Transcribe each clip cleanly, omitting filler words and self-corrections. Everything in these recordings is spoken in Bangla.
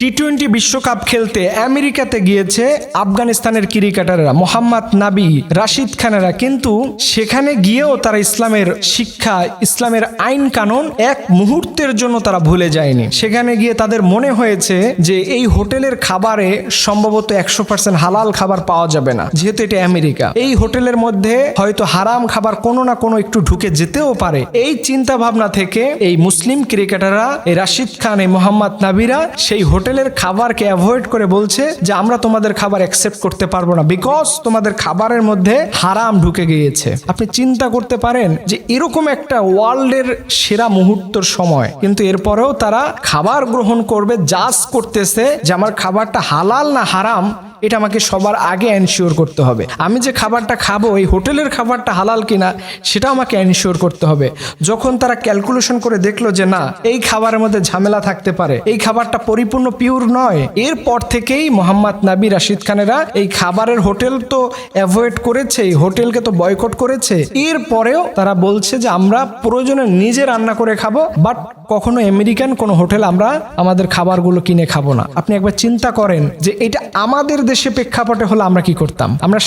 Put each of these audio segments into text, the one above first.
টি-20 বিশ্বকাপ খেলতে আমেরিকাতে গিয়েছে আফগানিস্তানের ক্রিকেটাররা মোহাম্মদ নাবি, রাশিদ খানেরা, কিন্তু সেখানে গিয়েও তারা ইসলামের শিক্ষা, ইসলামের আইন কানুন এক মুহূর্তের জন্য তারা ভুলে যায়নি। সেখানে গিয়ে তাদের মনে হয়েছে যে এই হোটেলের খাবারে সম্ভবত 100% হালাল খাবার পাওয়া যাবে না, যেহেতু এটা আমেরিকা। এই হোটেলের মধ্যে হয়তো হারাম খাবার কোনো না কোনো একটু ঢুকে যেতেও পারে। এই চিন্তা ভাবনা থেকে এই মুসলিম ক্রিকেটাররা, এই রাশিদ খান, এই মোহাম্মদ নাবিরা সেই হোটেলের খাবারকে অ্যাভয়েড করে বলছে যে আমরা তোমাদের খাবার অ্যাকসেপ্ট করতে পারবো না, বিকজ তোমাদের খাবারের মধ্যে হারাম ঢুকে গিয়েছে। আপনি চিন্তা করতে পারেন যে এরকম একটা ওয়ার্ল্ডের সেরা মুহূর্তের সময়, কিন্তু এরপরেও তারা খাবার গ্রহণ করবে, জাজ করতেছে যে আমার খাবারটা হালাল না হারাম, এটা আমাকে সবার আগে এনশিওর করতে হবে। আমি যে খাবারটা খাবো এই হোটেলের খাবারটা হালাল কিনা সেটা আমাকে এনশিওর করতে হবে। যখন তারা ক্যালকুলেশন করে দেখলো যে না, এই খাবারের মধ্যে ঝামেলা থাকতে পারে, এই খাবারটা পরিপূর্ণ পিওর নয়, এরপর থেকেই মোহাম্মদ নাবি, রাশিদ খানেরা এই খাবারের হোটেল তো অ্যাভয়েড করেছে, এই হোটেলকে তো বয়কট করেছে। এরপরেও তারা বলছে যে আমরা প্রয়োজনে নিজে রান্না করে খাবো, বাট কখনো আমেরিকান কোনো হোটেল আমরা আমাদের খাবারগুলো কিনে খাবো না। আপনি একবার চিন্তা করেন যে এটা আমাদের দেশে প্রেক্ষাপটে হলে আমরা কি করতাম? আমরা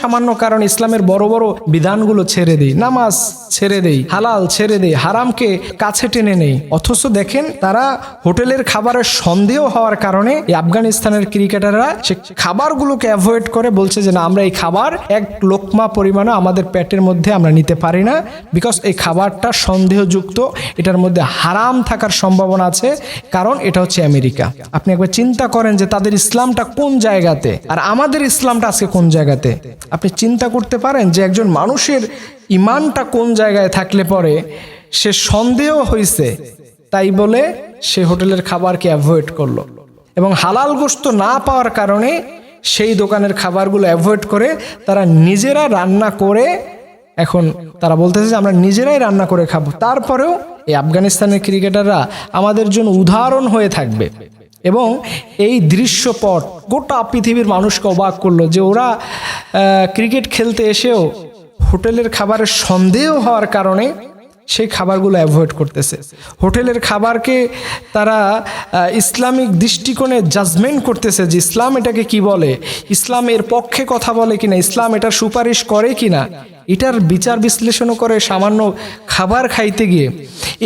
সামান্য কারণ ইসলামের বড় বড় বিধানগুলো ছেড়ে দিই, নামাজ ছেড়ে দেই, হালাল ছেড়ে দেই, হারামকে কাছে টেনে নেই। অথচ দেখেন তারা হোটেলের খাবারের সন্দেহ হওয়ার কারণে এই আফগানিস্তানের ক্রিকেটাররা সে খাবারগুলোকে অ্যাভয়েড করে বলছে যে না, আমরা এই খাবার এক লোকমা পরিমাণে আমাদের পেটের মধ্যে আমরা নিতে পারি না, বিকজ এই খাবারটা সন্দেহযুক্ত, এটার মধ্যে হারাম থাকার সম্ভাবনা আছে, কারণ এটা হচ্ছে আমেরিকা। আপনি একবার চিন্তা করেন যে তাদের ইসলামটা কোন জায়গাতে আর আমাদের ইসলামটা আজকে কোন জায়গাতে। আপনি চিন্তা করতে পারেন যে একজন মানুষের ইমানটা কোন জায়গায় থাকলে পরে সে সন্দেহ হয়েছে তাই বলে সে হোটেলের খাবারকে অ্যাভয়েড করলো, এবং হালাল গোশত না পাওয়ার কারণে সেই দোকানের খাবারগুলো অ্যাভয়েড করে তারা নিজেরা রান্না করে, এখন তারা বলতেছে যে আমরা নিজেরাই রান্না করে খাবো। তারপরেও এই আফগানিস্তানের ক্রিকেটাররা আমাদের জন্য উদাহরণ হয়ে থাকবে। এবং এই দৃশ্যপট গোটা পৃথিবীর মানুষকে অবাক করলো যে ওরা ক্রিকেট খেলতে এসেও হোটেলের খাবারের সন্দেহ হওয়ার কারণে সেই খাবারগুলো অ্যাভয়েড করতেছে। হোটেলের খাবারকে তারা ইসলামিক দৃষ্টিকোণে জাজমেন্ট করতেছে যে ইসলাম এটাকে কি বলে, ইসলাম এর পক্ষে কথা বলে কিনা, ইসলাম এটার সুপারিশ করে কিনা, এটার বিচার বিশ্লেষণও করে সামান্য খাবার খাইতে গিয়ে।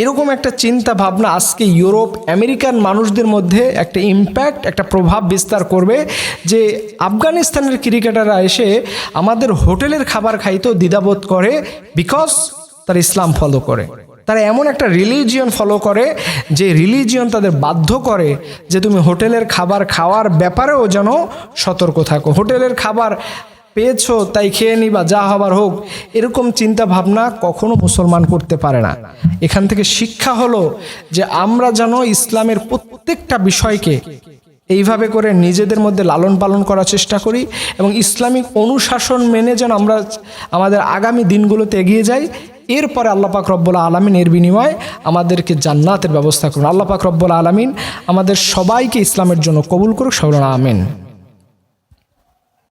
এরকম একটা চিন্তা ভাবনা আজকে ইউরোপ, আমেরিকান মানুষদের মধ্যে একটা ইম্প্যাক্ট, একটা প্রভাব বিস্তার করবে যে আফগানিস্তানের ক্রিকেটাররা এসে আমাদের হোটেলের খাবার খাইতেও দ্বিধাবোধ করে, বিকজ তারা ইসলাম ফলো করে। তারা এমন একটা রিলিজিয়ন ফলো করে যে রিলিজিয়ন তাদের বাধ্য করে যে তুমি হোটেলের খাবার খাওয়ার ব্যাপারেও যেন সতর্ক থাকো। হোটেলের খাবার পেয়েছো তাই খেয়ে নিবা, যা হবার হোক, এরকম চিন্তা ভাবনা কখনো মুসলমান করতে পারে না। এখান থেকে শিক্ষা হলো যে আমরা যেন ইসলামের প্রত্যেকটা বিষয়কে এইভাবে করে নিজেদের মধ্যে লালন পালন করার চেষ্টা করি, এবং ইসলামিক অনুশাসন মেনে যেন আমরা আমাদের আগামী দিনগুলোতে এগিয়ে যাই। এরপরে আল্লাহ পাক রব্বুল আলামিন এর বিনিময়ে আমাদেরকে জান্নাতের ব্যবস্থা করুন। আল্লাহ পাক রব্বুল আলামিন আমাদের সবাইকে ইসলামের জন্য কবুল করুক, সকলে আমিন।